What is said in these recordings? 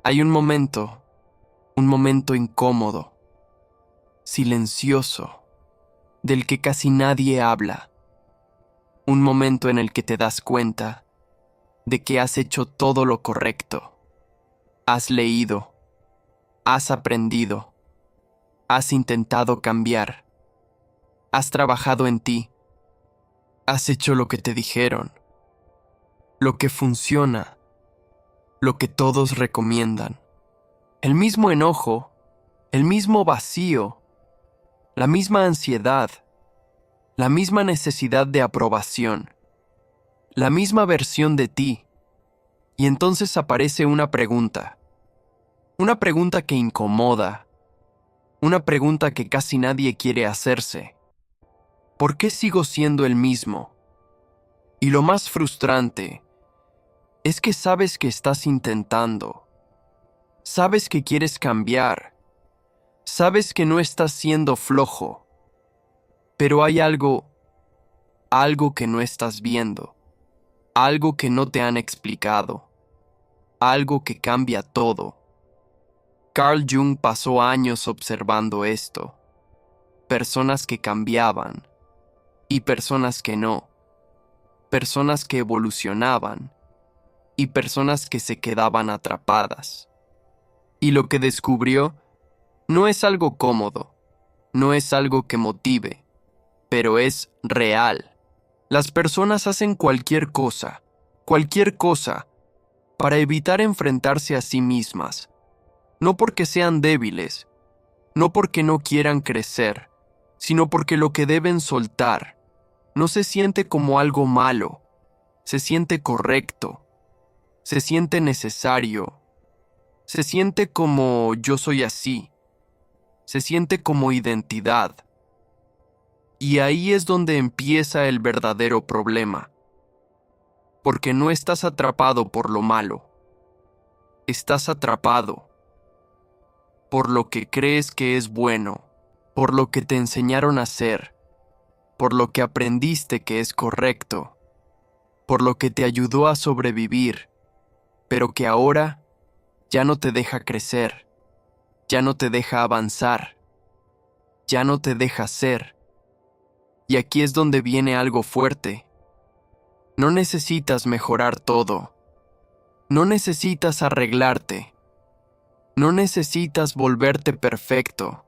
Hay un momento incómodo, silencioso, del que casi nadie habla. Un momento en el que te das cuenta de que has hecho todo lo correcto. Has leído, has aprendido, has intentado cambiar, has trabajado en ti, has hecho lo que te dijeron, lo que funciona, lo que todos recomiendan. El mismo enojo, el mismo vacío, la misma ansiedad, la misma necesidad de aprobación, la misma versión de ti. Y entonces aparece una pregunta que incomoda, una pregunta que casi nadie quiere hacerse. ¿Por qué sigo siendo el mismo? Y lo más frustrante es que sabes que estás intentando, sabes que quieres cambiar, sabes que no estás siendo flojo, pero hay algo que no estás viendo, algo que no te han explicado, algo que cambia todo. Carl Jung pasó años observando esto, personas que cambiaban y personas que no, personas que evolucionaban y personas que se quedaban atrapadas. Y lo que descubrió no es algo cómodo, no es algo que motive, pero es real. Las personas hacen cualquier cosa, para evitar enfrentarse a sí mismas, no porque sean débiles, no porque no quieran crecer, sino porque lo que deben soltar no se siente como algo malo, se siente correcto, se siente necesario, se siente como yo soy así, se siente como identidad. Y ahí es donde empieza el verdadero problema, porque no estás atrapado por lo malo, estás atrapado por lo que crees que es bueno, por lo que te enseñaron a hacer, por lo que aprendiste que es correcto, por lo que te ayudó a sobrevivir, pero que ahora ya no te deja crecer, ya no te deja avanzar, ya no te deja ser. Y aquí es donde viene algo fuerte. No necesitas mejorar todo, no necesitas arreglarte, no necesitas volverte perfecto,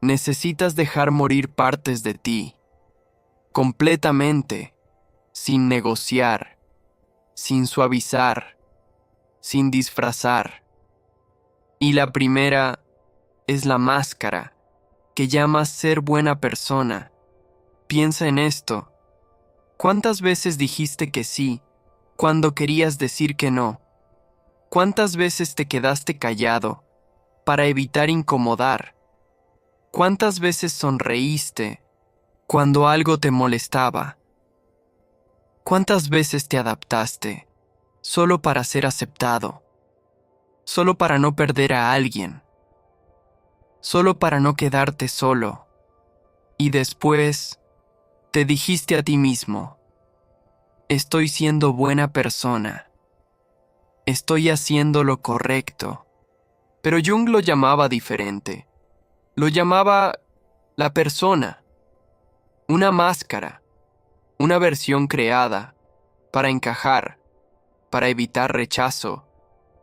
necesitas dejar morir partes de ti, completamente, sin negociar, sin suavizar, sin disfrazar. Y la primera es la máscara, que llamas ser buena persona. Piensa en esto. ¿Cuántas veces dijiste que sí cuando querías decir que no? ¿Cuántas veces te quedaste callado para evitar incomodar? ¿Cuántas veces sonreíste cuando algo te molestaba? ¿Cuántas veces te adaptaste solo para ser aceptado? Solo para no perder a alguien, solo para no quedarte solo. Y después te dijiste a ti mismo, estoy siendo buena persona, estoy haciendo lo correcto. Pero Jung lo llamaba diferente. Lo llamaba la persona, una máscara, una versión creada para encajar, para evitar rechazo,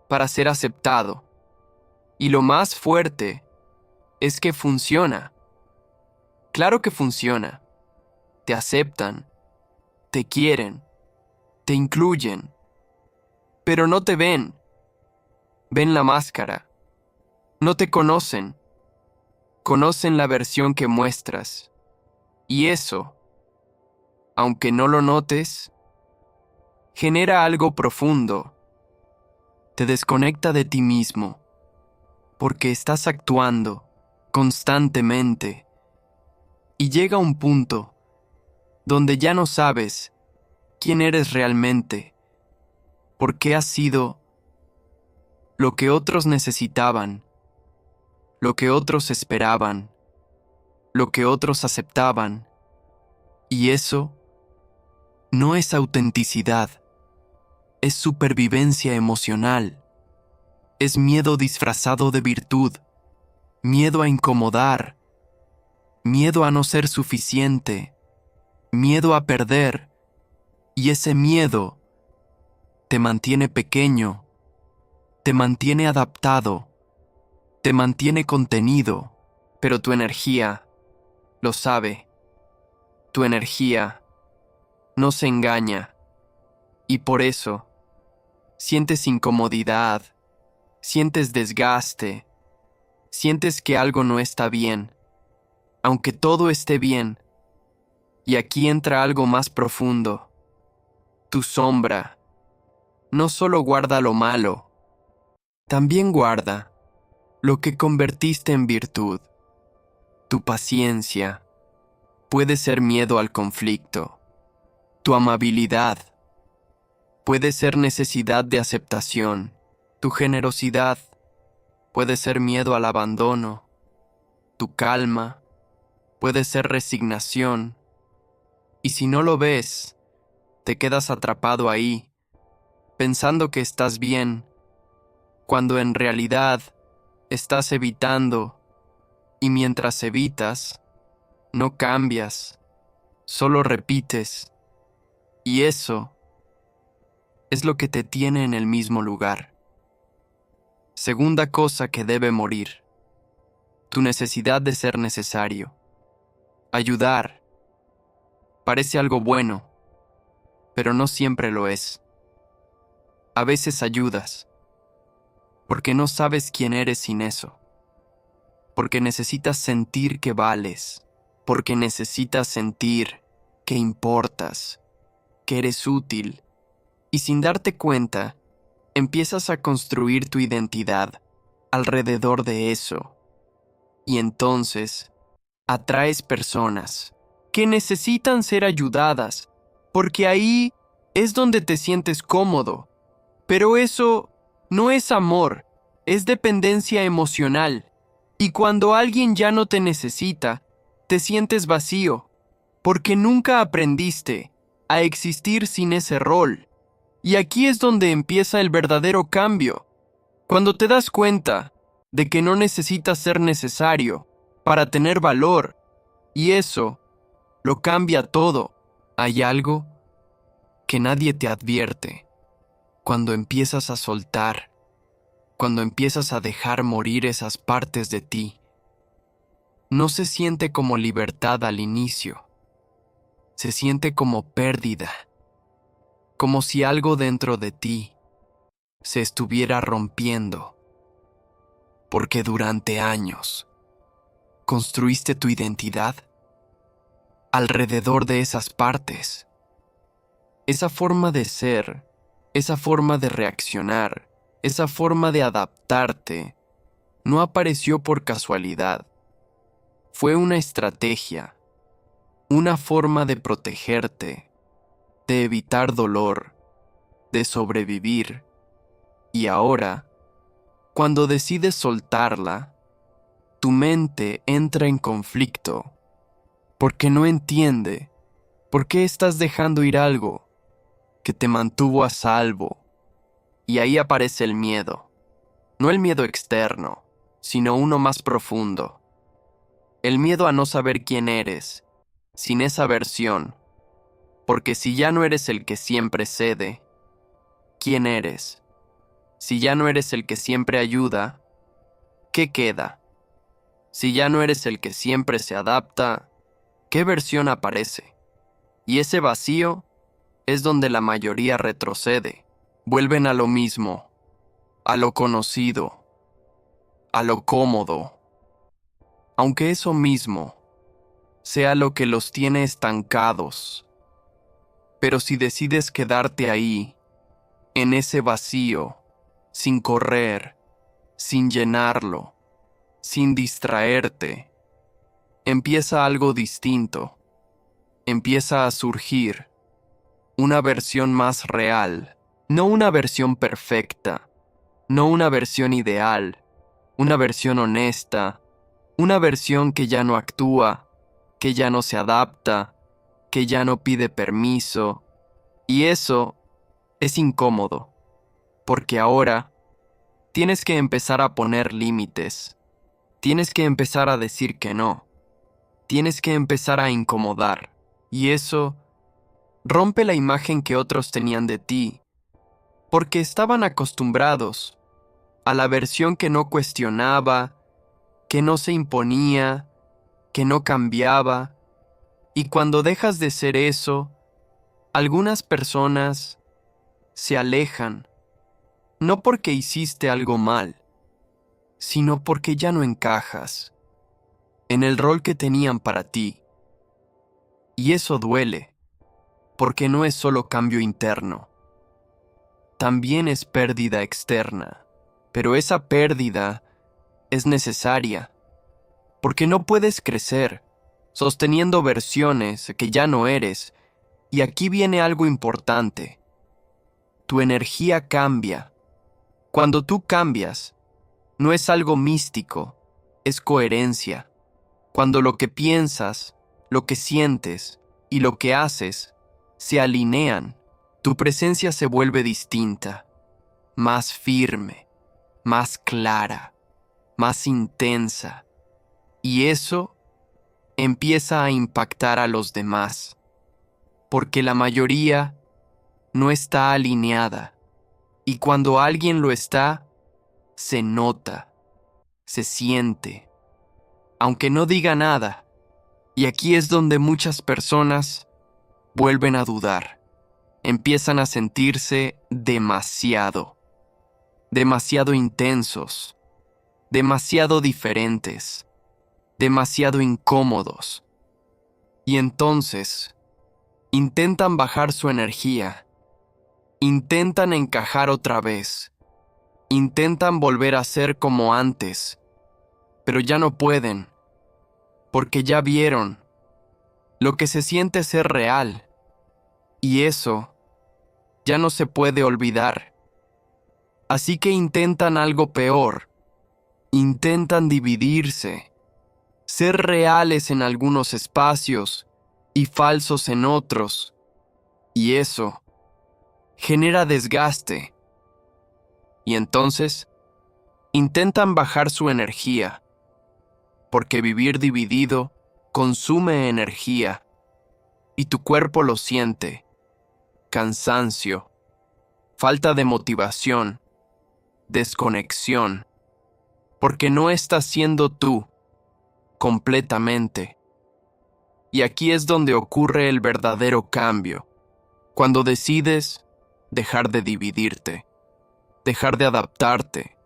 para ser aceptado. Y lo más fuerte es que funciona. Claro que funciona. Te aceptan, te quieren, te incluyen, pero no te ven. Ven la máscara. No te conocen. Conocen la versión que muestras. Y eso, aunque no lo notes, genera algo profundo. Te desconecta de ti mismo, porque estás actuando constantemente. Y llega un punto donde ya no sabes quién eres realmente, porque has sido lo que otros necesitaban, lo que otros esperaban, lo que otros aceptaban. Y eso no es autenticidad, es supervivencia emocional, Es miedo disfrazado de virtud, miedo a incomodar, miedo a no ser suficiente, miedo a perder, y ese miedo te mantiene pequeño, te mantiene adaptado, te mantiene contenido, pero tu energía lo sabe, tu energía no se engaña, y por eso sientes incomodidad, sientes desgaste, sientes que algo no está bien, aunque todo esté bien. Y aquí entra algo más profundo. Tu sombra no solo guarda lo malo, también guarda lo que convertiste en virtud. Tu paciencia puede ser miedo al conflicto. Tu amabilidad puede ser necesidad de aceptación. Tu generosidad puede ser miedo al abandono. Tu calma puede ser resignación. Y si no lo ves, te quedas atrapado ahí, pensando que estás bien, cuando en realidad estás evitando, y mientras evitas, no cambias, solo repites, y eso es lo que te tiene en el mismo lugar. Segunda cosa que debe morir, tu necesidad de ser necesario. Ayudar parece algo bueno, pero no siempre lo es. A veces ayudas, porque no sabes quién eres sin eso, porque necesitas sentir que vales, porque necesitas sentir que importas, que eres útil, y sin darte cuenta, empiezas a construir tu identidad alrededor de eso, y entonces atraes personas que necesitan ser ayudadas, porque ahí es donde te sientes cómodo, pero eso no es amor, es dependencia emocional. Y cuando alguien ya no te necesita, te sientes vacío, porque nunca aprendiste a existir sin ese rol. Y aquí es donde empieza el verdadero cambio, cuando te das cuenta de que no necesitas ser necesario para tener valor, y eso lo cambia todo. Hay algo que nadie te advierte. Cuando empiezas a soltar, cuando empiezas a dejar morir esas partes de ti, no se siente como libertad al inicio, se siente como pérdida, como si algo dentro de ti se estuviera rompiendo, porque durante años construiste tu identidad alrededor de esas partes. Esa forma de ser, esa forma de reaccionar, esa forma de adaptarte, no apareció por casualidad. Fue una estrategia, una forma de protegerte, de evitar dolor, de sobrevivir. Y ahora, cuando decides soltarla, tu mente entra en conflicto, porque no entiende por qué estás dejando ir algo que te mantuvo a salvo. Y ahí aparece el miedo, no el miedo externo, sino uno más profundo. El miedo a no saber quién eres, sin esa versión, porque si ya no eres el que siempre cede, ¿quién eres? Si ya no eres el que siempre ayuda, ¿qué queda? Si ya no eres el que siempre se adapta, ¿qué versión aparece? Y ese vacío es donde la mayoría retrocede. Vuelven a lo mismo, a lo conocido, a lo cómodo. Aunque eso mismo sea lo que los tiene estancados. Pero si decides quedarte ahí, en ese vacío, sin correr, sin llenarlo, sin distraerte, empieza algo distinto. Empieza a surgir una versión más real, no una versión perfecta, no una versión ideal, una versión honesta, una versión que ya no actúa, que ya no se adapta, que ya no pide permiso. Y eso es incómodo, porque ahora Tienes que empezar a poner límites. Tienes que empezar a decir que no. Tienes que empezar a incomodar. Y eso rompe la imagen que otros tenían de ti, porque estaban acostumbrados a la versión que no cuestionaba, que no se imponía, que no cambiaba. Y cuando dejas de ser eso, algunas personas se alejan, no porque hiciste algo mal, sino porque ya no encajas en el rol que tenían para ti. Y eso duele, porque no es solo cambio interno, también es pérdida externa. Pero esa pérdida es necesaria, porque no puedes crecer sosteniendo versiones que ya no eres. Y aquí viene algo importante. Tu energía cambia. Cuando tú cambias, no es algo místico, es coherencia. Cuando lo que piensas, lo que sientes y lo que haces se alinean, tu presencia se vuelve distinta, más firme, más clara, más intensa. Y eso empieza a impactar a los demás, porque la mayoría no está alineada. Y cuando alguien lo está, se nota, se siente, aunque no diga nada. Y aquí es donde muchas personas vuelven a dudar. Empiezan a sentirse demasiado intensos, demasiado diferentes, demasiado incómodos. Y entonces, intentan bajar su energía, intentan encajar otra vez, intentan volver a ser como antes, pero ya no pueden, porque ya vieron lo que se siente ser real, y eso ya no se puede olvidar. Así que intentan algo peor, intentan dividirse, ser reales en algunos espacios y falsos en otros, y eso genera desgaste. Y entonces intentan bajar su energía, porque vivir dividido consume energía, y tu cuerpo lo siente: cansancio, falta de motivación, desconexión, porque no estás siendo tú completamente. Y aquí es donde ocurre el verdadero cambio, cuando decides dejar de dividirte, dejar de adaptarte,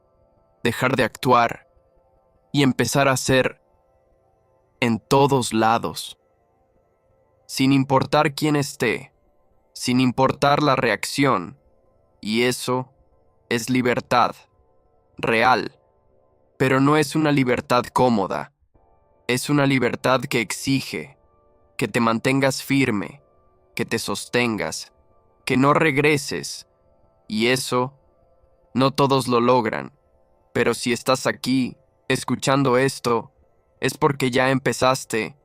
dejar de actuar y empezar a ser en todos lados, sin importar quién esté, sin importar la reacción. Y eso es libertad, real, pero no es una libertad cómoda, es una libertad que exige que te mantengas firme, que te sostengas, que no regreses. Y eso no todos lo logran, pero si estás aquí escuchando esto, es porque ya empezaste.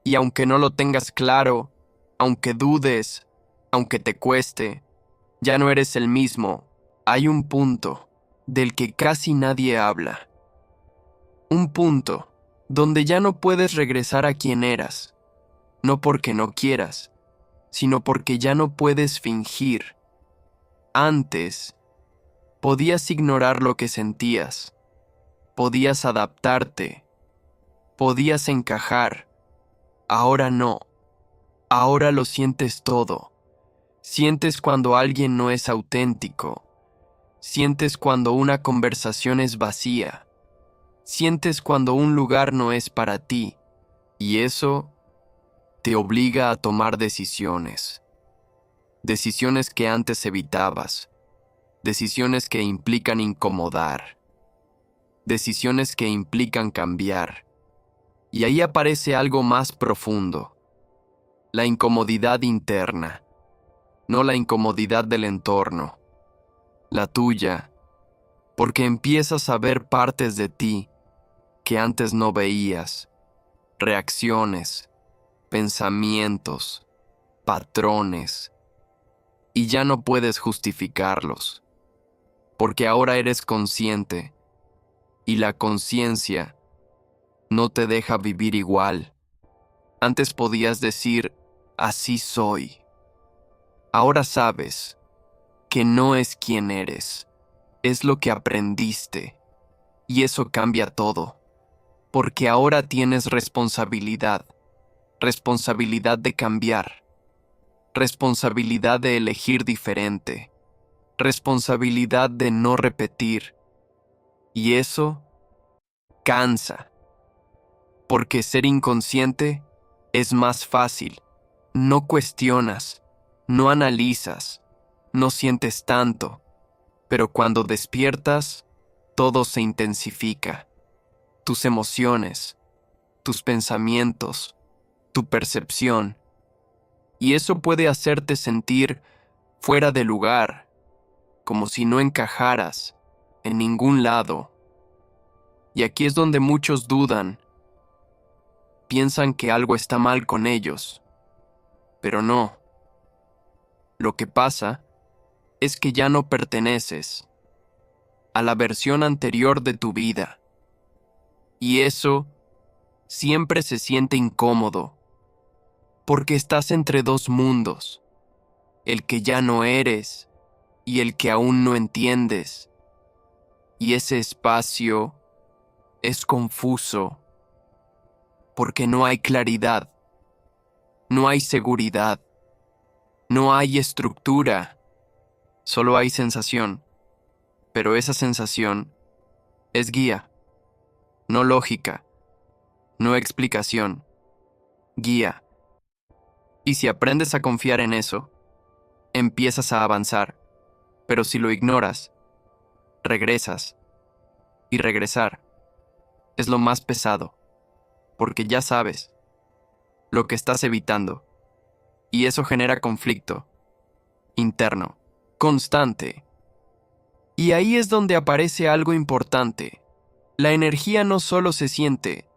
Y aunque no lo tengas claro, aunque dudes, aunque te cueste, ya no eres el mismo. Hay un punto del que casi nadie habla. Un punto donde ya no puedes regresar a quien eras, no porque no quieras, sino porque ya no puedes fingir. Antes, podías ignorar lo que sentías, podías adaptarte, podías encajar. Ahora no, ahora lo sientes todo. Sientes cuando alguien no es auténtico, sientes cuando una conversación es vacía, sientes cuando un lugar no es para ti, y eso te obliga a tomar decisiones. Decisiones que antes evitabas, decisiones que implican incomodar, decisiones que implican cambiar. Y ahí aparece algo más profundo: la incomodidad interna, no la incomodidad del entorno, la tuya, porque empiezas a ver partes de ti que antes no veías, reacciones, pensamientos, patrones, y ya no puedes justificarlos. porque ahora eres consciente y la conciencia no te deja vivir igual. Antes podías decir, así soy. Ahora sabes que no es quien eres, es lo que aprendiste. Y eso cambia todo, porque ahora tienes responsabilidad de cambiar, responsabilidad de elegir diferente, responsabilidad de no repetir. Y eso cansa, porque ser inconsciente es más fácil. No cuestionas, no analizas, no sientes tanto, pero cuando despiertas, todo se intensifica. Tus emociones, tus pensamientos, tu percepción. Y eso puede hacerte sentir fuera de lugar, como si no encajaras en ningún lado. Y aquí es donde muchos dudan. Piensan que algo está mal con ellos, pero no. Lo que pasa es que ya no perteneces a la versión anterior de tu vida. Y eso siempre se siente incómodo, porque estás entre dos mundos, el que ya no eres y el que aún no entiendes. Y ese espacio es confuso, porque no hay claridad, no hay seguridad, no hay estructura, solo hay sensación, pero esa sensación es guía, no lógica, no explicación, guía. Y si aprendes a confiar en eso, empiezas a avanzar, pero si lo ignoras, regresas, y regresar es lo más pesado, porque ya sabes lo que estás evitando, y eso genera conflicto interno, constante. Y ahí es donde aparece algo importante. La energía no solo se siente,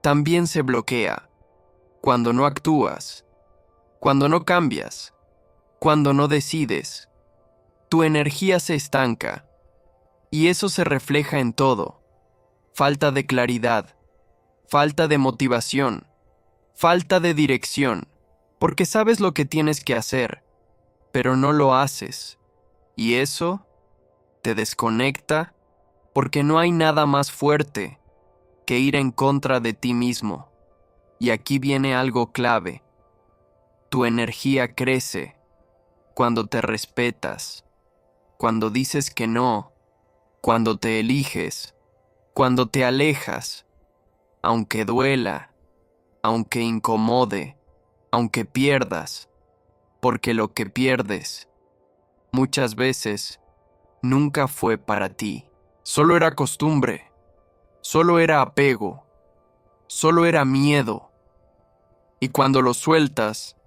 también se bloquea. Cuando no actúas, cuando no cambias, cuando no decides, tu energía se estanca. Y eso se refleja en todo. Falta de claridad, falta de motivación, falta de dirección, porque sabes lo que tienes que hacer, pero no lo haces. Y eso te desconecta porque no hay nada más fuerte que ir en contra de ti mismo. Y aquí viene algo clave. Tu energía crece cuando te respetas, cuando dices que no, cuando te eliges, cuando te alejas, aunque duela, aunque incomode, aunque pierdas, porque lo que pierdes muchas veces nunca fue para ti. Solo era costumbre, solo era apego, solo era miedo. Y cuando lo sueltas,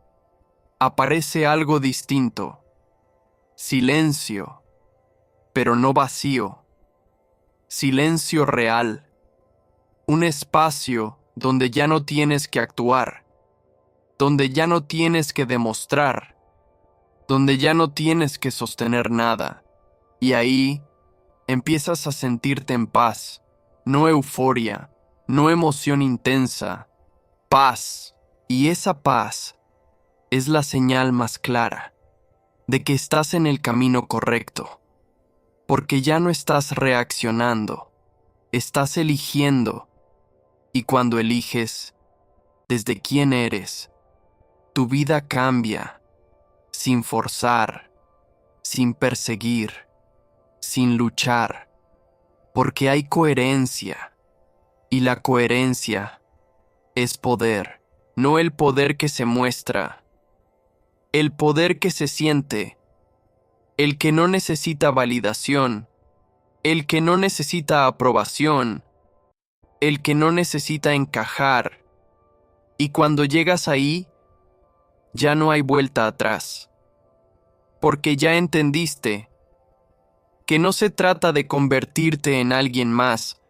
aparece algo distinto. Silencio, pero no vacío. Silencio real. Un espacio donde ya no tienes que actuar, donde ya no tienes que demostrar, donde ya no tienes que sostener nada. Y ahí empiezas a sentirte en paz, no euforia, no emoción intensa, paz. Y esa paz es la señal más clara de que estás en el camino correcto, porque ya no estás reaccionando, estás eligiendo, y cuando eliges desde quién eres, tu vida cambia, sin forzar, sin perseguir, sin luchar, porque hay coherencia, y la coherencia es poder, no el poder que se muestra, el poder que se siente, el que no necesita validación, el que no necesita aprobación, el que no necesita encajar. Y cuando llegas ahí, ya no hay vuelta atrás, porque ya entendiste que no se trata de convertirte en alguien más,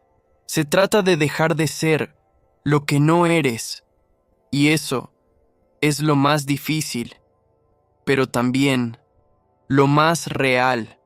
se trata de dejar de ser lo que no eres, y eso es lo más difícil, pero también lo más real.